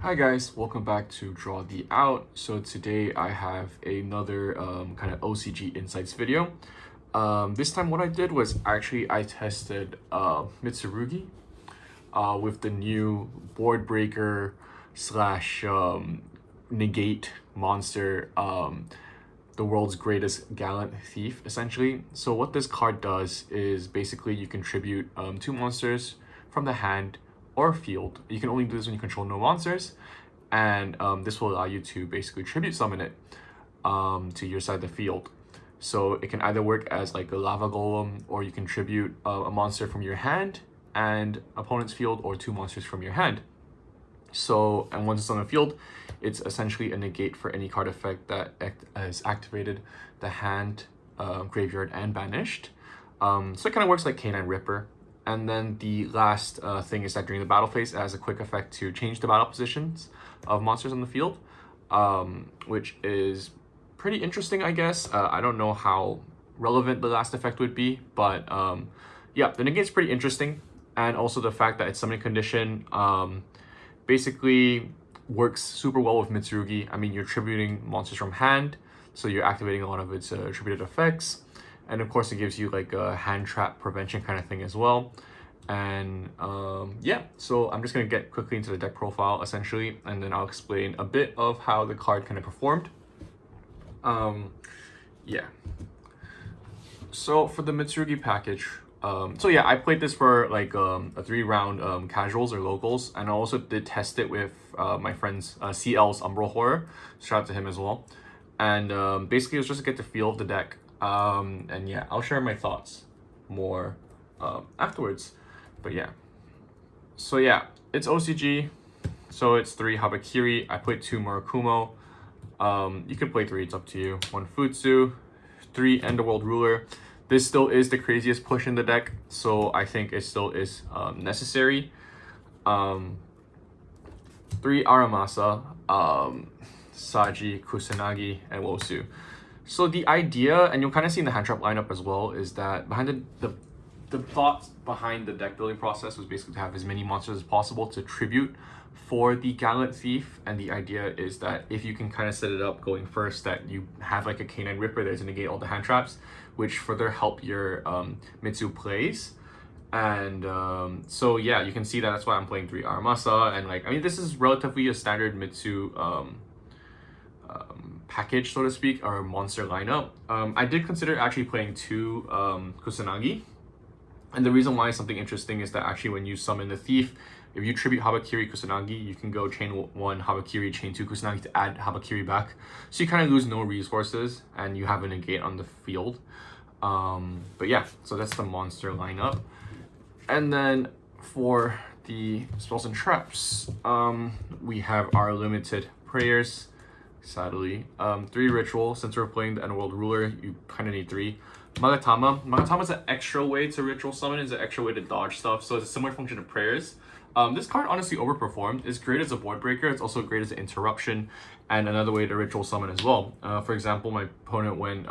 Hi guys, welcome back to Draw the Out. So today I have another kind of OCG Insights video. This time what I did was actually I tested Mitsurugi with the new board breaker slash negate monster, the world's greatest Gallant Thief essentially. So what this card does is basically you contribute two monsters from the hand or field. You can only do this when you control no monsters, and this will allow you to basically tribute summon it to your side of the field. So it can either work as like a lava golem, or you can tribute a monster from your hand and opponent's field, or two monsters from your hand. So, and once it's on the field, it's essentially a negate for any card effect that is activated, the hand, graveyard, and banished. So it kind of works like Canine Ripper. And then the last thing is that during the battle phase, it has a quick effect to change the battle positions of monsters on the field, which is pretty interesting, I guess. I don't know how relevant the last effect would be, but yeah, the negate's pretty interesting. And also the fact that it's summoning condition basically works super well with Mitsurugi. I mean, you're tributing monsters from hand, so you're activating a lot of its attributed effects. And of course, it gives you like a hand trap prevention kind of thing as well. And yeah, so I'm just going to get quickly into the deck profile essentially, and then I'll explain a bit of how the card kind of performed. Yeah. So for the Mitsurugi package, so yeah, I played this for like a 3-round casuals or locals, and I also did test it with my friends CL's Umbral Horror. Shout out to him as well. And basically it was just to get the feel of the deck. And yeah, I'll share my thoughts more afterwards. But yeah, so yeah, it's OCG, so it's 3 Habakiri. I played 2 Murakumo. You can play 3, it's up to you. 1 Futsu, 3 End of World Ruler. This still is the craziest push in the deck, so I think it still is necessary. 3 Aramasa, Saji, Kusanagi, and Wosu. So the idea, and you'll kind of see in the hand trap lineup as well, is that behind the thoughts behind the deck building process was basically to have as many monsters as possible to tribute for the Gallant Thief. And the idea is that if you can kind of set it up going first, that you have like a Canine Ripper that's to negate all the hand traps, which further help your Mitsu plays. And so yeah, you can see that that's why I'm playing 3 Aramasa. And like, I mean, this is relatively a standard Mitsu package, so to speak, or monster lineup. I did consider actually playing 2 Kusanagi. And the reason why something interesting is that actually when you summon the Thief, if you tribute Habakiri Kusanagi, you can go chain 1 Habakiri, chain 2 Kusanagi to add Habakiri back. So you kind of lose no resources and you have a negate on the field. But yeah, so that's the monster lineup. And then for the spells and traps, we have our limited prayers, sadly. 3 ritual. Since we're playing the Underworld Ruler, you kind of need 3. Magatama is an extra way to ritual summon, is an extra way to dodge stuff, so it's a similar function to prayers. This card honestly overperformed. It's great as a board breaker, it's also great as an interruption, and another way to ritual summon as well. For example, my opponent went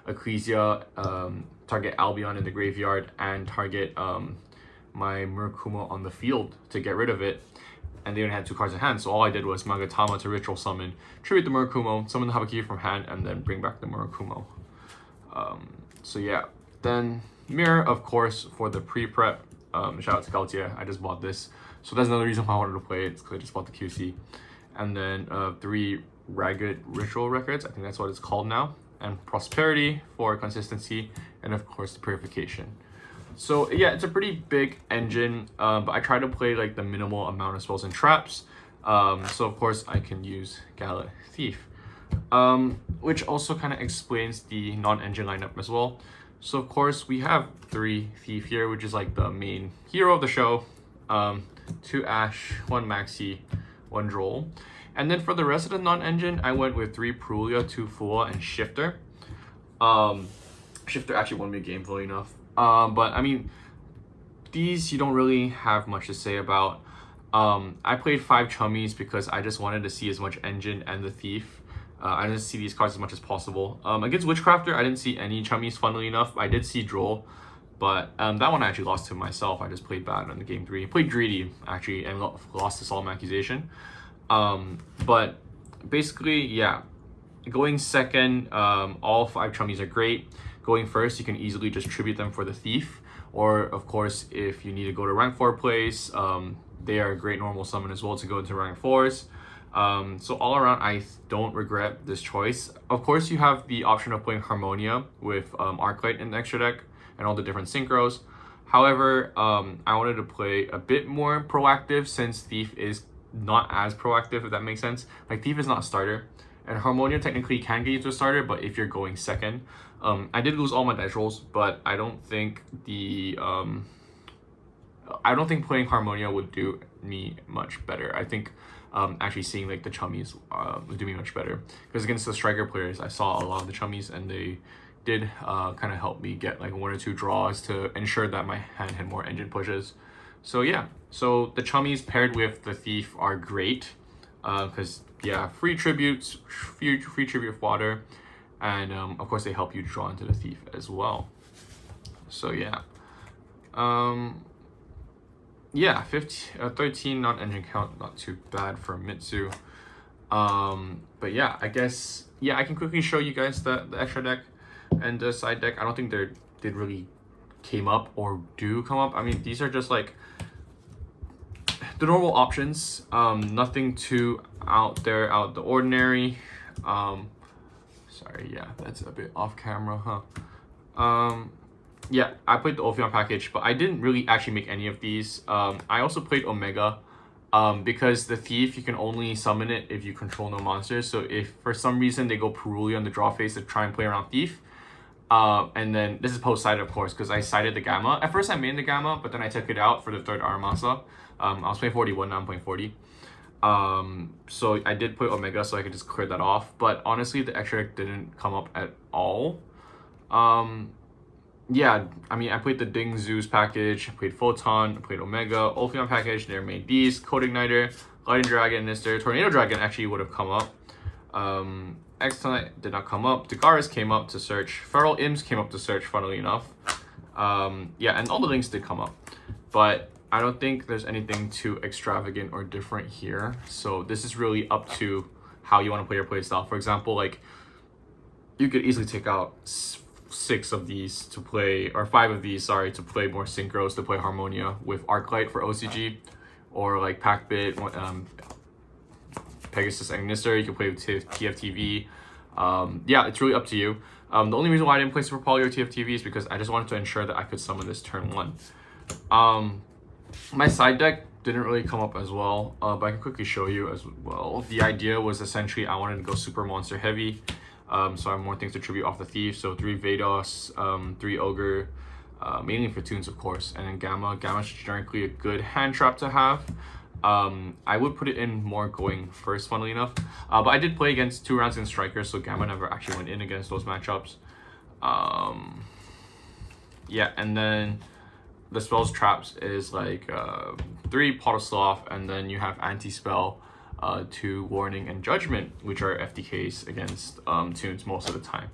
Ecclesia, target Albion in the graveyard, and target my Murakumo on the field to get rid of it. And they only had 2 cards in hand, so all I did was Magatama to ritual summon, tribute the Murakumo, summon the Habakiri from hand, and then bring back the Murakumo. So yeah, then Mirror, of course, for the pre-prep. Shout out to Galtia, I just bought this, so that's another reason why I wanted to play it, because I just bought the QC. And then 3 Ragged Ritual Records, I think that's what it's called now, and Prosperity for consistency, and of course the Purification. So yeah, it's a pretty big engine, but I try to play like the minimal amount of spells and traps. So of course I can use Gallant Thief, which also kind of explains the non-engine lineup as well. So of course we have 3 Thief here, which is like the main hero of the show. 2 Ash, 1 Maxi, 1 Droll. And then for the rest of the non-engine, I went with 3 Perulia, 2 Fua, and Shifter. Shifter actually won me a game, fully enough. But I mean, these you don't really have much to say about. I played 5 Chummies because I just wanted to see as much engine and the Thief. I didn't see these cards as much as possible. Against Witchcrafter, I didn't see any Chummies, funnily enough. I did see Droll, But that one I actually lost to myself. I just played bad on the game 3. Played greedy actually and lost to Solemn Accusation. But basically, yeah, going second, all 5 chummies are great. Going first, you can easily just tribute them for the Thief, or of course, if you need to go to rank 4 place, they are a great normal summon as well to go into rank 4s. So all around, I don't regret this choice. Of course, you have the option of playing Harmonia with Arclight in the extra deck and all the different synchros. However, I wanted to play a bit more proactive since Thief is not as proactive, if that makes sense. Like, Thief is not a starter, and Harmonia technically can get you to a starter, but if you're going second, I did lose all my dice rolls, but I don't think playing Harmonia would do me much better. I think actually seeing like the chummies would do me much better, because against the striker players, I saw a lot of the chummies and they did kind of help me get like 1 or 2 draws to ensure that my hand had more engine pushes. So yeah, so the chummies paired with the Thief are great, because yeah, free tributes, free tribute of water, and of course they help you draw into the Thief as well. So yeah, yeah, 13 non-engine count, not too bad for Mitsu. But yeah, I guess, yeah, I can quickly show you guys the extra deck and the side deck. I don't think they really came up or do come up. I mean, these are just like the normal options, nothing too out the ordinary. Sorry, yeah, that's a bit off camera, huh? Yeah, I played the Ophion package, but I didn't really actually make any of these. I also played Omega, because the Thief, you can only summon it if you control no monsters. So if for some reason they go Peruli on the draw phase to try and play around Thief, and then this is post-sided, of course, because I sided the Gamma. At first I made the Gamma, but then I took it out for the 3rd Aramasa. I was playing 41, now I'm playing 40. So I did play Omega so I could just clear that off. But honestly, the extra deck didn't come up at all. Yeah, I mean, I played the Ding Zeus package, I played Photon, I played Omega, Ophion package, never made these, Code Igniter, Lightning Dragon, Nister, Tornado Dragon actually would have come up. X-Tonight did not come up, Dagaris came up to search, Feral Imps came up to search, funnily enough. Yeah, and all the links did come up, but I don't think there's anything too extravagant or different here. So this is really up to how you want to play your playstyle. For example, like, you could easily take out 6 of these to play, or 5 of these, sorry, to play more synchros, to play Harmonia with Arclight for OCG, or like Packbit, Pegasus Agnister, you can play with TFTV. Yeah, it's really up to you. The only reason why I didn't play Super Poly or TFTV is because I just wanted to ensure that I could summon this turn 1. My side deck didn't really come up as well, but I can quickly show you as well. The idea was essentially I wanted to go super monster heavy. So I have more things to tribute off the Thief. So 3 Vados, 3 Ogre, mainly for tunes, of course, and then Gamma. Gamma is generically a good hand trap to have. I would put it in more going first, funnily enough. But I did play against 2 rounds in Striker, so Gamma never actually went in against those matchups. Yeah, and then the spells traps is like 3 Pot of Sloth, and then you have Anti-Spell, 2 Warning and Judgment, which are FDKs against tunes most of the time.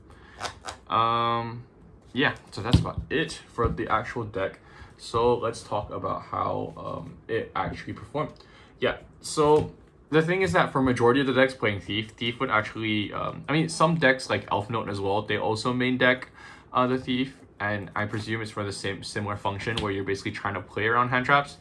Yeah, so that's about it for the actual deck. So let's talk about how it actually performed. Yeah, so the thing is that for majority of the decks playing Thief would actually, I mean, some decks like Elf Note as well, they also main deck the Thief, and I presume it's for the similar function where you're basically trying to play around hand traps,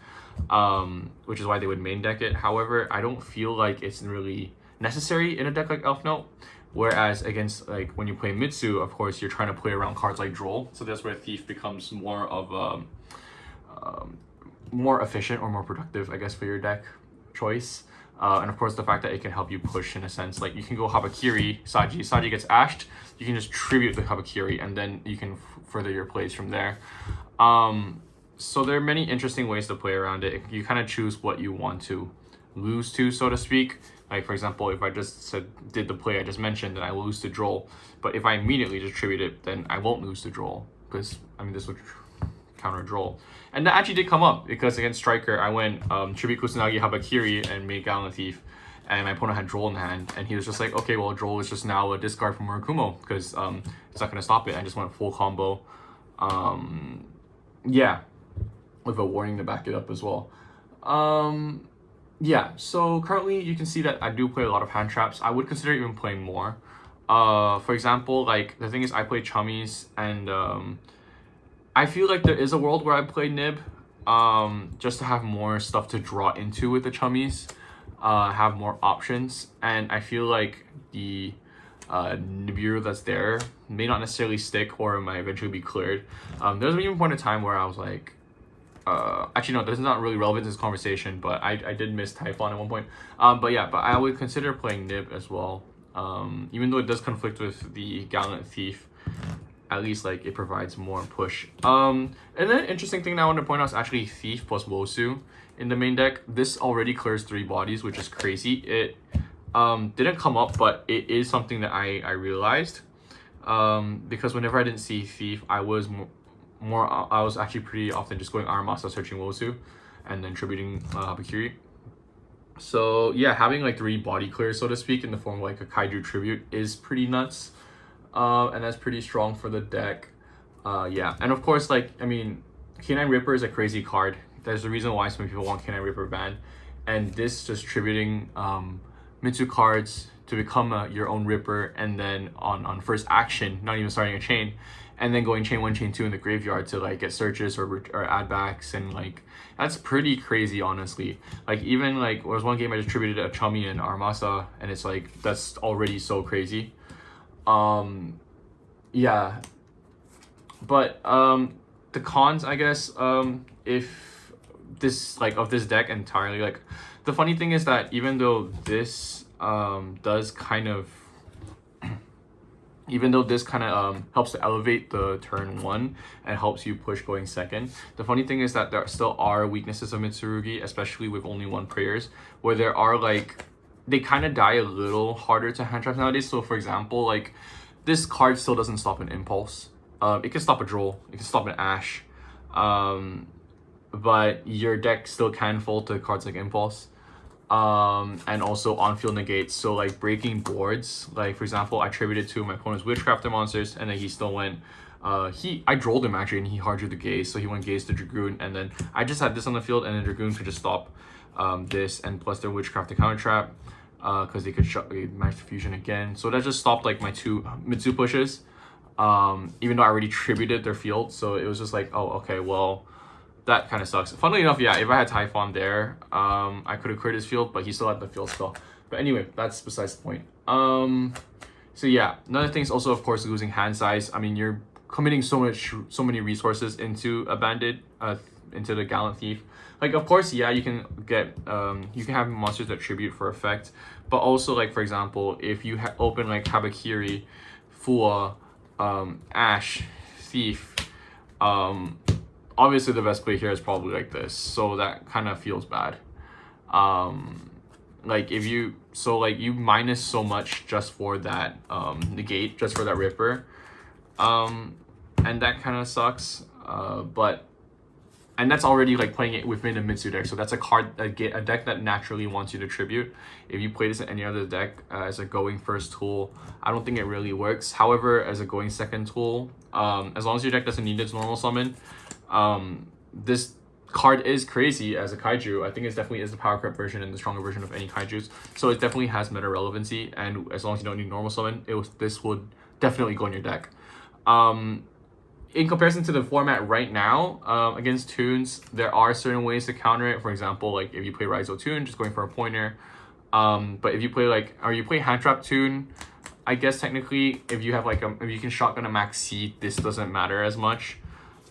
which is why they would main deck it. However, I don't feel like it's really necessary in a deck like Elf Note. Whereas against, like, when you play Mitsu, of course, you're trying to play around cards like Droll. So that's where Thief becomes more of a more efficient or more productive, I guess, for your deck choice. And of course, the fact that it can help you push in a sense. Like, you can go Habakiri, Saji gets ashed, you can just tribute the Habakiri, and then you can further your plays from there. So there are many interesting ways to play around it. You kind of choose what you want to lose to, so to speak. Like, for example, if I just did the play I just mentioned, then I will lose to Droll. But if I immediately just tribute it, then I won't lose to Droll, because, I mean, this would counter Droll. And that actually did come up, because against Striker, I went tribute Kusanagi Habakiri and made Gallant Thief, and my opponent had Droll in hand, and he was just like, okay, well, Droll is just now a discard from Murakumo, because it's not going to stop it. I just went full combo. yeah, with a warning to back it up as well. Yeah, so currently you can see that I do play a lot of hand traps. I would consider even playing more. For example, like the thing is I play chummies, and I feel like there is a world where I play nib, just to have more stuff to draw into with the chummies, have more options, and I feel like the Nibiru that's there may not necessarily stick or might eventually be cleared. There's even a point in time where I was like, actually no, this is not really relevant to this conversation, but I did miss Typhon at one point. But yeah, but I would consider playing Nib as well. Even though it does conflict with the Gallant Thief, at least like it provides more push. And then interesting thing that I want to point out is actually Thief plus Wosu in the main deck. This already clears 3 bodies, which is crazy. It didn't come up, but it is something that I realized. Because whenever I didn't see Thief, I was I was actually pretty often just going Aramasa, searching Wosu, and then tributing Habakiri. So yeah, having like 3 body clears, so to speak, in the form of like a Kaiju tribute is pretty nuts. And that's pretty strong for the deck. Yeah, and of course, like, I mean, K9 Ripper is a crazy card. There's a reason why so many people want K9 Ripper banned. And this just tributing Mitsu cards to become your own Ripper, and then on first action, not even starting a chain, and then going chain 1, chain 2 in the graveyard to like get searches or add backs, and like that's pretty crazy, honestly. Like even like there was one game I distributed a Chummy and Armasa, and it's like that's already so crazy. Yeah, but the cons, I guess, if this like of this deck entirely, like the funny thing is that even though this does kind of helps to elevate the turn 1 and helps you push going second, the funny thing is that there still are weaknesses of Mitsurugi, especially with only 1 prayers, where there are like they kind of die a little harder to hand traps nowadays. So for example, like this card still doesn't stop an impulse. It can stop a droll, it can stop an ash, but your deck still can fold to cards like impulse, and also on-field negates. So like breaking boards, like for example, I tributed to my opponent's Witchcrafter monsters, and then he still went I drolled him actually, and he hard drew the gaze, so he went gaze to Dragoon, and then I just had this on the field, and then Dragoon could just stop this, and plus their Witchcrafter counter trap, because they could match the fusion again. So that just stopped like my 2 Mitsu pushes, even though I already tributed their field. So it was just like, oh, okay, well, that kind of sucks. Funnily enough, yeah, if I had Typhon there, I could have cleared his field, but he still had the field spell. But anyway, that's besides the point. So yeah, another thing is also, of course, losing hand size. I mean, you're committing so many resources into a bandit, into the Gallant Thief. Like, of course, yeah, you can get you can have monsters that tribute for effect, but also, like, for example, if you open like Habakiri, Fua, Ash, Thief, obviously the best play here is probably like this, so that kind of feels bad. Like if you you minus so much just for that negate, just for that Ripper, and that kind of sucks. And that's already like playing it within a Mitsu deck, so that's a deck that naturally wants you to tribute. If you play this in any other deck as a going first tool, I don't think it really works. However, as a going second tool, as long as your deck doesn't need its normal summon, this card is crazy as a kaiju. I think it definitely is the power creep version and the stronger version of any kaijus, so it definitely has meta relevancy, and as long as you don't need normal summon, this would definitely go in your deck. In comparison to the format right now, against tunes, there are certain ways to counter it. For example, like if you play Raizo Tune, just going for a pointer. But if you play Hand Trap Tune, I guess technically if you have like if you can shotgun a max seed, this doesn't matter as much.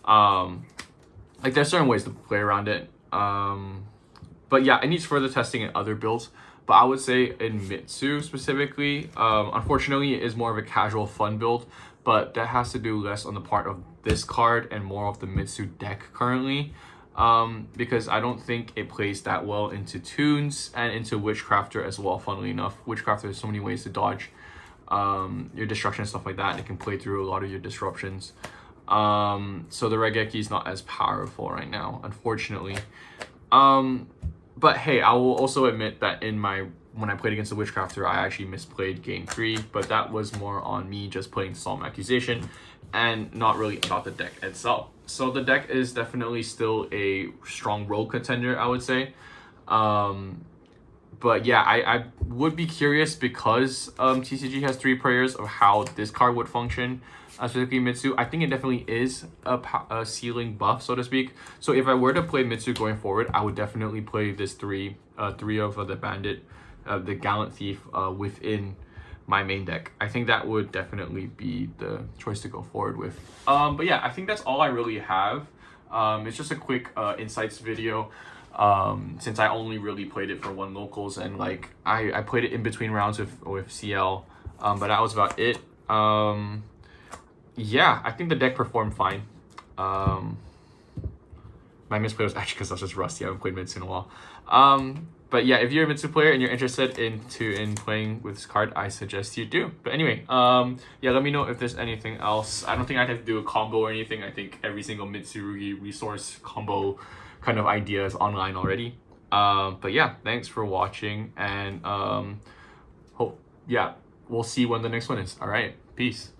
Like there's certain ways to play around it. But yeah, it needs further testing in other builds. But I would say in Mitsu specifically, unfortunately, it is more of a casual fun build, but that has to do less on the part of this card and more of the Mitsu deck currently, because I don't think it plays that well into tunes and into Witchcrafter as well, funnily enough. Witchcrafter has so many ways to dodge your destruction and stuff like that, and it can play through a lot of your disruptions. So the Regeki is not as powerful right now, unfortunately. But hey, I will also admit that when I played against the Witchcrafter, I actually misplayed game 3, but that was more on me just playing Solemn Accusation and not really about the deck itself. So the deck is definitely still a strong rogue contender, I would say. But yeah, I would be curious because TCG has 3 prayers of how this card would function, specifically Mitsu. I think it definitely is a ceiling buff, so to speak. So if I were to play Mitsu going forward, I would definitely play this three of the Bandit, the Gallant Thief within my main deck. I think that would definitely be the choice to go forward with. But yeah, I think that's all I really have. It's just a quick insights video. Since I only really played it for 1 locals, and like I played it in between rounds with CL, but that was about it. Yeah, I think the deck performed fine. My misplay was actually because I was just rusty. I haven't played Mitsu in a while. But yeah, if you're a Mitsu player and you're interested in playing with this card, I suggest you do. But anyway, yeah, let me know if there's anything else. I don't think I'd have to do a combo or anything. I think every single Mitsurugi resource combo kind of idea is online already. But yeah, thanks for watching, and we'll see when the next one is. All right, peace.